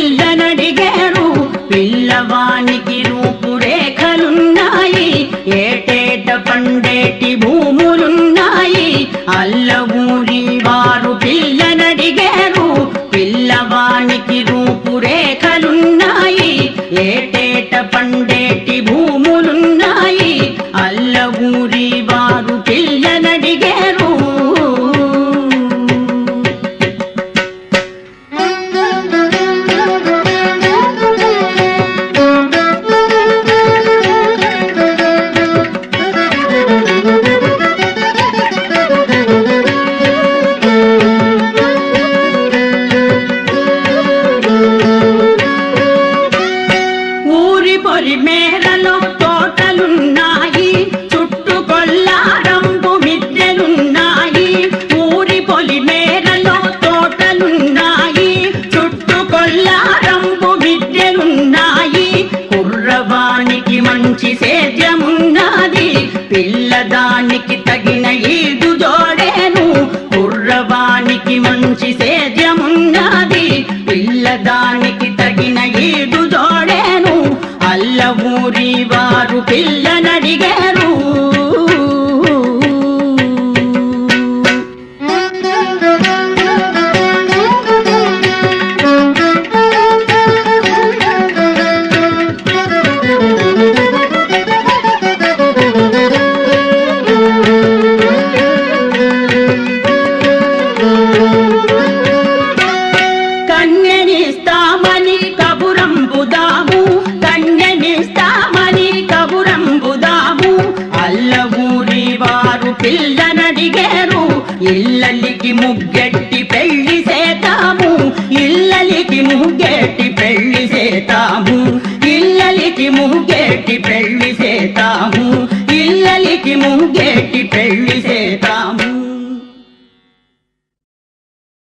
పిల్లనడిగారు. పిల్లవానికి రూపురేఖలున్నాయి, ఏటేట పండేటి భూములున్నాయి. అల్ల ఊరి వారు పిల్లనడిగారు. పిల్లవానికి రూపురేఖలున్నాయి, ఏటేట పండేటి భూములున్నాయి. అల్ల ఊరి వారు పిల్లనడిగారు. మేరలో తోటలున్నాయి, చుట్టూ కొల్లారంబు మిద్దెలున్నాయి. ఊరి పొలి మేరలో తోటలున్నాయి, చుట్టూ కొల్లారంబు మిద్దెలున్నాయి. కుర్రవానికి మంచి సేద్యమున్నది, పిల్లదానికి తగిన ఈడు జోడేను. కుర్రవానికి మంచి సేద్యమున్నది, పిల్లదానికి తగిన ఈడు జోడేను. అల్ల ఊరి వారు పిల్లనడిగారు. కన్యనిస్తామని కబురంబుదాము, కన్యనిస్తామని కబురంబుదాము. అల్ల ఊరి వారు పిల్లనడిగారు. ఇల్లలికి ముగ్గెట్టి పెళ్లి సేతాము, ఇల్లలికి ముగ్గెట్టి పెళ్లి సేతాము. ఇల్లలికి ముగ్గెట్టి పెళ్లి సేతాము, ఇల్లలికి ముగ్గెట్టి పెళ్లి